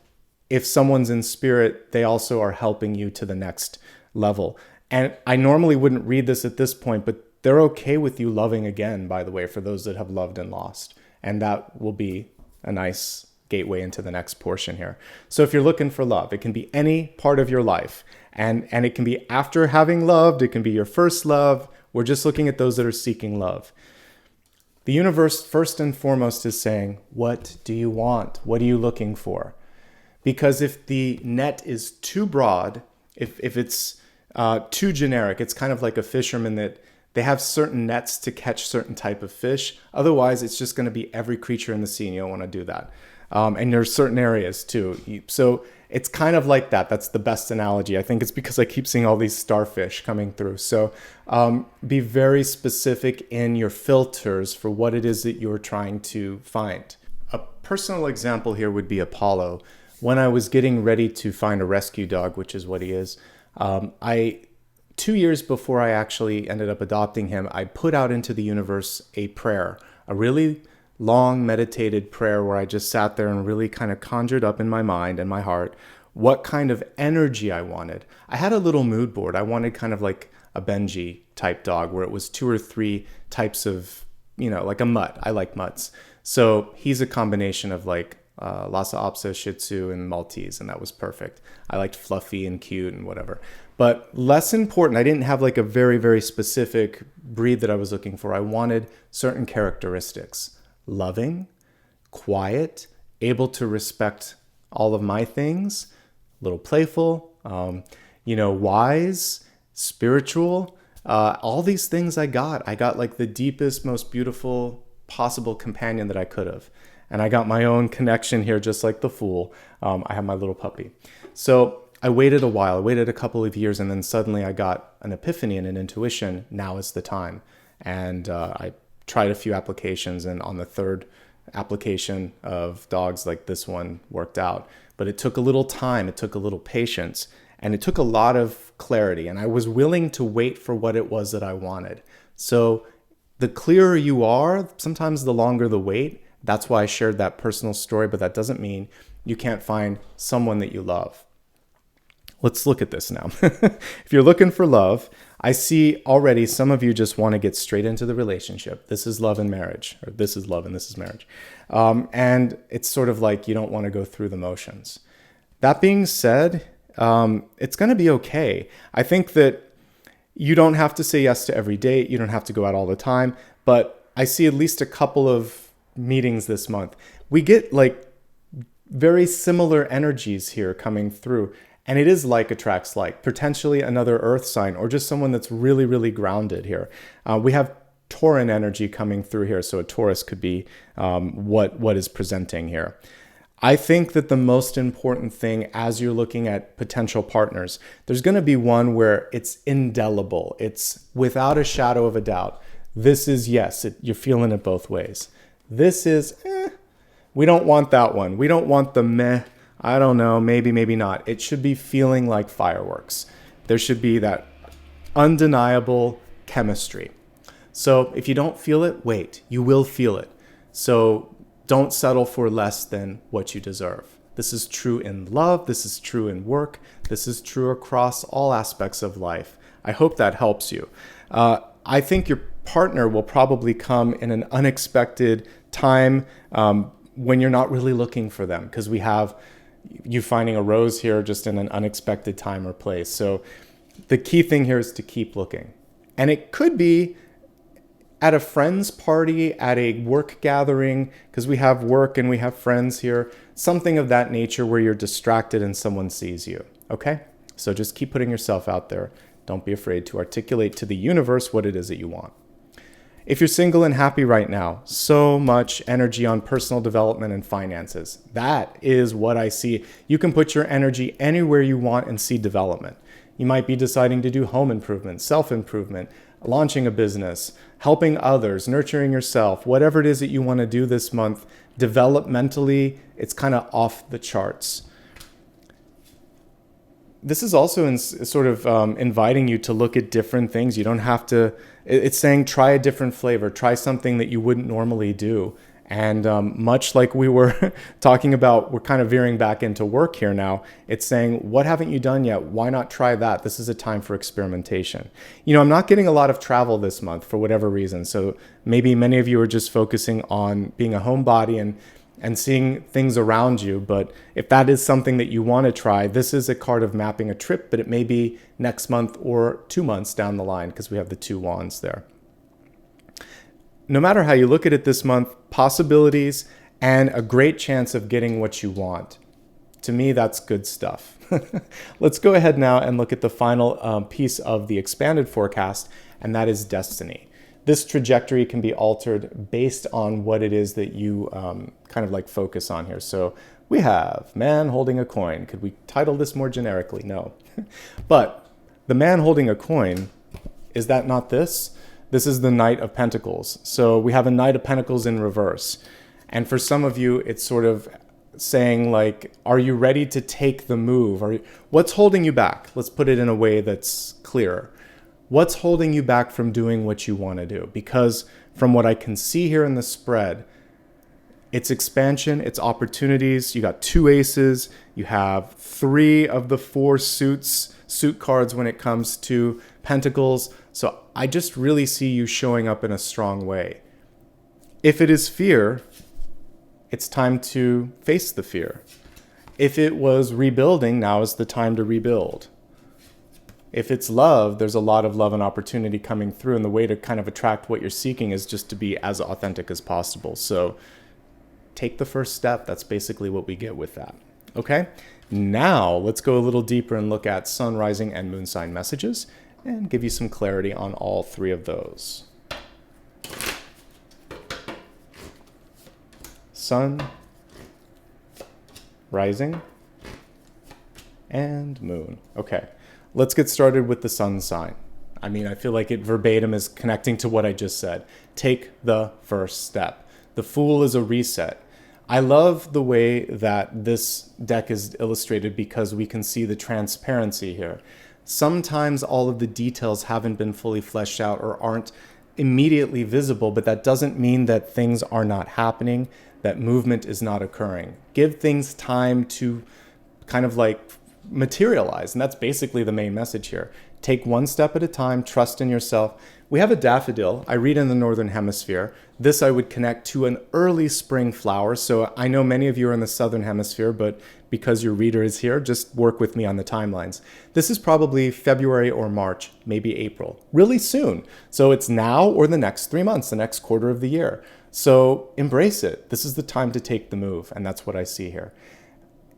if someone's in spirit, they also are helping you to the next level. And I normally wouldn't read this at this point, but they're okay with you loving again, by the way, for those that have loved and lost. And that will be a nice gateway into the next portion here. So if you're looking for love, it can be any part of your life. And it can be after having loved, it can be your first love. We're just looking at those that are seeking love. The universe, first and foremost, is saying, what do you want? What are you looking for? Because if the net is too broad, if it's too generic, it's kind of like a fisherman that they have certain nets to catch certain type of fish. Otherwise, it's just going to be every creature in the sea, and you don't want to do that. And there's certain areas too. So it's kind of like that. That's the best analogy. I think it's because I keep seeing all these starfish coming through. So be very specific in your filters for what it is that you're trying to find. A personal example here would be Apollo. When I was getting ready to find a rescue dog, which is what he is, 2 years before I actually ended up adopting him, I put out into the universe a prayer, a really long meditated prayer where I just sat there and really kind of conjured up in my mind and my heart what kind of energy I wanted. I had a little mood board. I wanted kind of like a Benji type dog where it was 2 or 3 types of, like a mutt. I like mutts. So he's a combination of like Lhasa Apso, Shih Tzu, and Maltese, and that was perfect. I liked fluffy and cute and whatever. But less important, I didn't have like a very, very specific breed that I was looking for. I wanted certain characteristics. Loving, quiet, able to respect all of my things, a little playful, wise, spiritual, all these things I got. I got like the deepest, most beautiful possible companion that I could have. And I got my own connection here, just like the Fool. I have my little puppy. So I waited a while, I waited a couple of years, and then suddenly I got an epiphany and an intuition. Now is the time. And I tried a few applications, and on the third application of dogs like this one worked out. But it took a little time, it took a little patience, and it took a lot of clarity. And I was willing to wait for what it was that I wanted. So the clearer you are, sometimes the longer the wait. That's why I shared that personal story, but that doesn't mean you can't find someone that you love. Let's look at this now. If you're looking for love, I see already some of you just want to get straight into the relationship. This is love and marriage, or this is love and this is marriage. And it's sort of like you don't want to go through the motions. That being said, it's going to be okay. I think that you don't have to say yes to every date. You don't have to go out all the time. But I see at least a couple of meetings this month. We get like very similar energies here coming through. And it is like attracts like, potentially another earth sign or just someone that's really, really grounded here. We have Tauran energy coming through here. So a Taurus could be what is presenting here. I think that the most important thing as you're looking at potential partners, there's going to be one where it's indelible. It's without a shadow of a doubt. This is yes, you're feeling it both ways. This is, we don't want that one. We don't want the meh, I don't know, maybe, maybe not. It should be feeling like fireworks. There should be that undeniable chemistry. So if you don't feel it, wait, you will feel it. So don't settle for less than what you deserve. This is true in love. This is true in work. This is true across all aspects of life. I hope that helps you. I think your partner will probably come in an unexpected time when you're not really looking for them, because we have you finding a rose here just in an unexpected time or place. So the key thing here is to keep looking. And it could be at a friend's party, at a work gathering, because we have work and we have friends here, something of that nature where you're distracted and someone sees you. Okay? So just keep putting yourself out there. Don't be afraid to articulate to the universe what it is that you want. If you're single and happy right now, so much energy on personal development and finances. That is what I see. You can put your energy anywhere you want and see development. You might be deciding to do home improvement, self-improvement, launching a business, helping others, nurturing yourself, whatever it is that you want to do this month, developmentally, it's kind of off the charts. This is also inviting you to look at different things. You don't have to, it's saying try a different flavor, try something that you wouldn't normally do. And much like we were talking about, we're kind of veering back into work here now. It's saying, what haven't you done yet? Why not try that? This is a time for experimentation. I'm not getting a lot of travel this month for whatever reason. So maybe many of you are just focusing on being a homebody and seeing things around you. But if that is something that you want to try, this is a card of mapping a trip, but it may be next month or 2 months down the line because we have the 2 wands there. No matter how you look at it this month, possibilities and a great chance of getting what you want. To me, that's good stuff. Let's go ahead now and look at the final piece of the expanded forecast, and that is destiny. This trajectory can be altered based on what it is that you focus on here. So we have man holding a coin. Could we title this more generically? No. But the man holding a coin, is that not this? This is the Knight of Pentacles. So we have a Knight of Pentacles in reverse. And for some of you, it's sort of saying like, are you ready to take the move? What's holding you back? Let's put it in a way that's clearer. What's holding you back from doing what you want to do? Because from what I can see here in the spread, it's expansion, it's opportunities. You got 2 aces. You have 3 of the 4 suit cards when it comes to Pentacles. So I just really see you showing up in a strong way. If it is fear, it's time to face the fear. If it was rebuilding, now is the time to rebuild. If it's love, there's a lot of love and opportunity coming through, and the way to kind of attract what you're seeking is just to be as authentic as possible. So take the first step. That's basically what we get with that. Okay? Now, let's go a little deeper and look at sun, rising, and moon sign messages and give you some clarity on all three of those. Sun, rising, and moon. Okay, let's get started with the sun sign. I mean, I feel like it verbatim is connecting to what I just said. Take the first step. The Fool is a reset. I love the way that this deck is illustrated because we can see the transparency here. Sometimes all of the details haven't been fully fleshed out or aren't immediately visible, but that doesn't mean that things are not happening, that movement is not occurring. Give things time to kind of like materialize, and that's basically the main message here. Take one step at a time, trust in yourself. We have a daffodil. I read in the Northern Hemisphere. This I would connect to an early spring flower. So I know many of you are in the Southern Hemisphere, but because your reader is here, just work with me on the timelines. This is probably February or March, maybe April, really soon. So it's now or the next 3 months, the next quarter of the year. So embrace it. This is the time to take the move, and that's what I see here.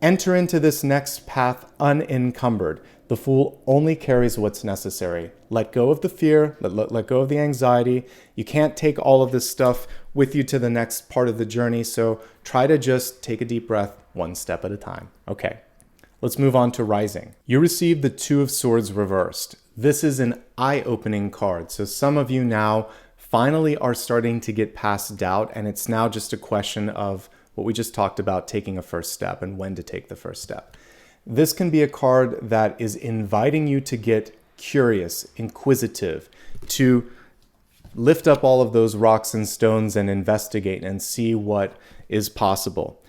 Enter into this next path unencumbered. The Fool only carries what's necessary. Let go of the fear, let go of the anxiety. You can't take all of this stuff with you to the next part of the journey, so try to just take a deep breath, one step at a time. Okay, let's move on to rising. You received the Two of Swords reversed. This is an eye-opening card, so some of you now finally are starting to get past doubt, and it's now just a question of what we just talked about, taking a first step and when to take the first step. This can be a card that is inviting you to get curious, inquisitive, to lift up all of those rocks and stones and investigate and see what is possible.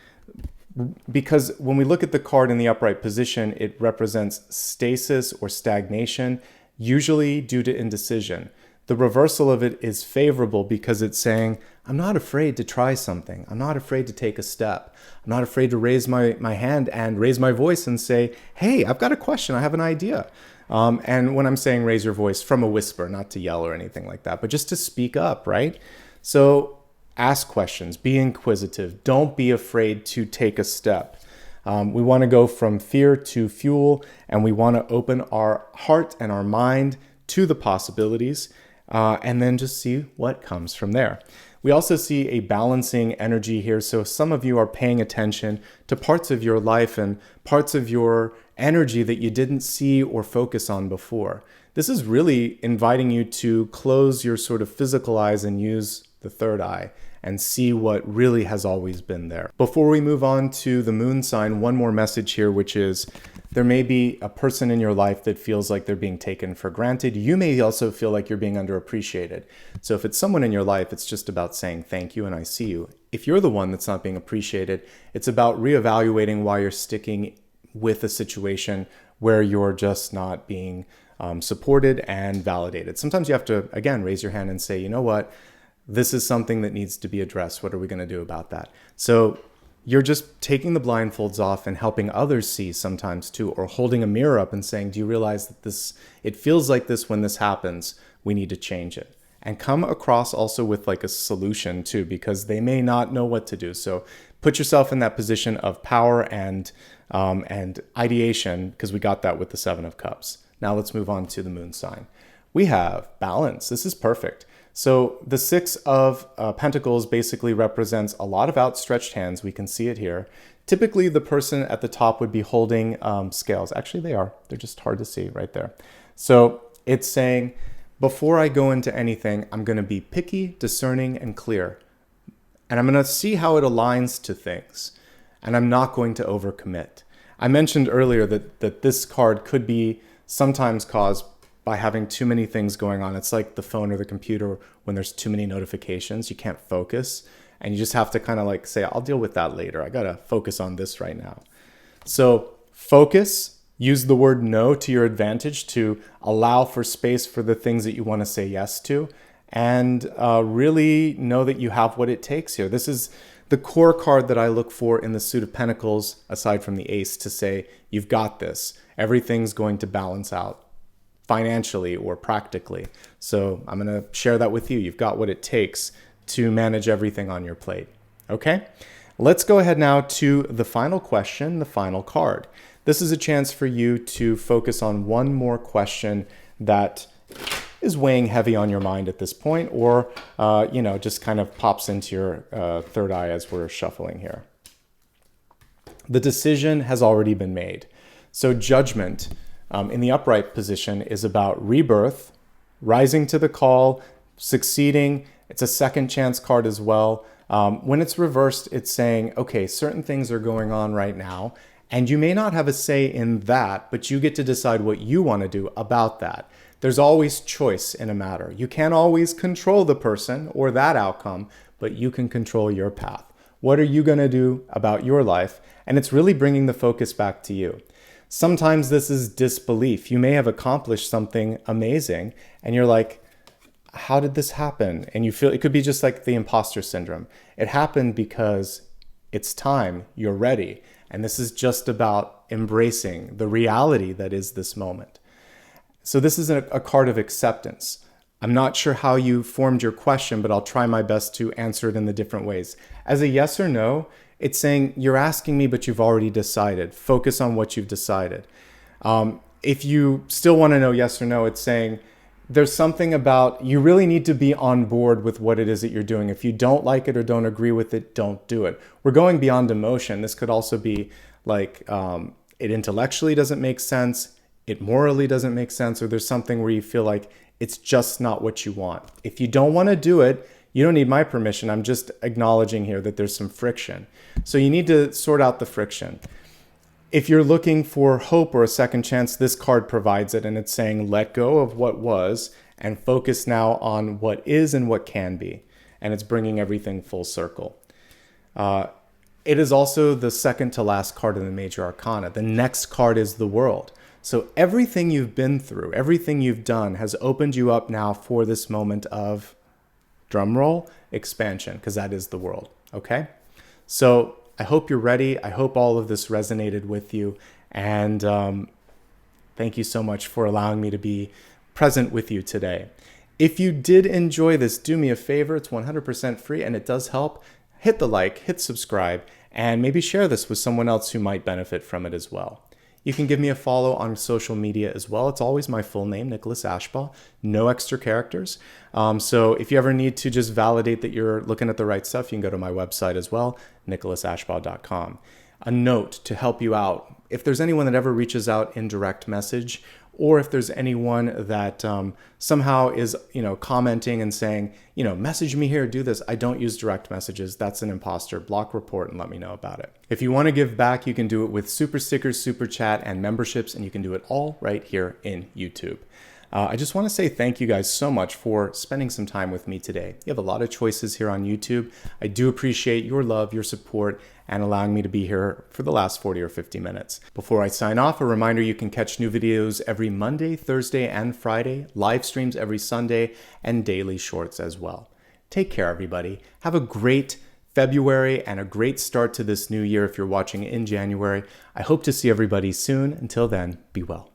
Because when we look at the card in the upright position, it represents stasis or stagnation, usually due to indecision. The reversal of it is favorable because it's saying, I'm not afraid to try something. I'm not afraid to take a step. I'm not afraid to raise my hand and raise my voice and say, hey, I've got a question. I have an idea. And when I'm saying raise your voice, from a whisper, not to yell or anything like that, but just to speak up, right? So ask questions, be inquisitive. Don't be afraid to take a step. We want to go from fear to fuel, and we want to open our heart and our mind to the possibilities. And then just see what comes from there. We also see a balancing energy here. So some of you are paying attention to parts of your life and parts of your energy that you didn't see or focus on before. This is really inviting you to close your sort of physical eyes and use the third eye and see what really has always been there. Before we move on to the moon sign, one more message here, which is there may be a person in your life that feels like they're being taken for granted. You may also feel like you're being underappreciated. So if it's someone in your life, it's just about saying thank you and I see you. If you're the one that's not being appreciated, it's about reevaluating why you're sticking with a situation where you're just not being supported and validated. Sometimes you have to, again, raise your hand and say, you know what? This is something that needs to be addressed. What are we going to do about that? So you're just taking the blindfolds off and helping others see sometimes too, or holding a mirror up and saying, do you realize that it feels like this when this happens, we need to change it. And come across also with like a solution too, because they may not know what to do. So put yourself in that position of power and ideation, because we got that with the Seven of Cups. Now let's move on to the moon sign. We have balance. This is perfect. So the Six of Pentacles basically represents a lot of outstretched hands. We can see it here. Typically, the person at the top would be holding scales. Actually, they are. They're just hard to see right there. So it's saying, before I go into anything, I'm going to be picky, discerning, and clear. And I'm going to see how it aligns to things. And I'm not going to overcommit. I mentioned earlier that this card could be sometimes caused by having too many things going on. It's like the phone or the computer when there's too many notifications, you can't focus and you just have to kind of like say, I'll deal with that later. I got to focus on this right now. So focus, use the word no to your advantage to allow for space for the things that you want to say yes to, and really know that you have what it takes here. This is the core card that I look for in the suit of Pentacles, aside from the Ace, to say, you've got this. Everything's going to balance out financially or practically. So I'm going to share that with you. You've got what it takes to manage everything on your plate. Okay? Let's go ahead now to the final question, the final card. This is a chance for you to focus on one more question that is weighing heavy on your mind at this point, or just kind of pops into your third eye as we're shuffling here. The decision has already been made. So Judgment in the upright position is about rebirth, rising to the call, succeeding. It's a second chance card as well. When it's reversed, it's saying, okay, certain things are going on right now, and you may not have a say in that, but you get to decide what you want to do about that. There's always choice in a matter. You can't always control the person or that outcome, but you can control your path. What are you going to do about your life? And it's really bringing the focus back to you. Sometimes this is disbelief. You may have accomplished something amazing, and you're like, how did this happen? And you feel it could be just like the imposter syndrome. It happened because it's time, you're ready. And this is just about embracing the reality that is this moment. So this is a card of acceptance. I'm not sure how you formed your question, but I'll try my best to answer it in the different ways. As a yes or no, it's saying you're asking me, but you've already decided. Focus on what you've decided. If you still want to know yes or no, it's saying there's something about you really need to be on board with what it is that you're doing. If you don't like it or don't agree with it, don't do it. We're going beyond emotion. This could also be like it intellectually doesn't make sense, it morally doesn't make sense, or there's something where you feel like it's just not what you want. If you don't want to do it, you don't need my permission. I'm just acknowledging here that there's some friction. So you need to sort out the friction. If you're looking for hope or a second chance, this card provides it, and it's saying let go of what was and focus now on what is and what can be. And it's bringing everything full circle. It is also the second to last card in the Major Arcana. The next card is the World. So everything you've been through, everything you've done has opened you up now for this moment of, drumroll, expansion, because that is the world, okay? So I hope you're ready. I hope all of this resonated with you. And thank you so much for allowing me to be present with you today. If you did enjoy this, do me a favor. It's 100% free and it does help. Hit the like, hit subscribe, and maybe share this with someone else who might benefit from it as well. You can give me a follow on social media as well. It's always my full name, Nicholas Ashbaugh, no extra characters. So if you ever need to just validate that you're looking at the right stuff, you can go to my website as well, nicholasashbaugh.com. A note to help you out. If there's anyone that ever reaches out in direct message, or if there's anyone that somehow is, commenting and saying, message me here, do this. I don't use direct messages. That's an imposter. Block, report, and let me know about it. If you want to give back, you can do it with super stickers, super chat, and memberships, and you can do it all right here in YouTube. I just want to say thank you guys so much for spending some time with me today. You have a lot of choices here on YouTube. I do appreciate your love, your support, and allowing me to be here for the last 40 or 50 minutes. Before I sign off, a reminder you can catch new videos every Monday, Thursday, and Friday, live streams every Sunday, and daily shorts as well. Take care, everybody. Have a great February and a great start to this new year if you're watching in January. I hope to see everybody soon. Until then, be well.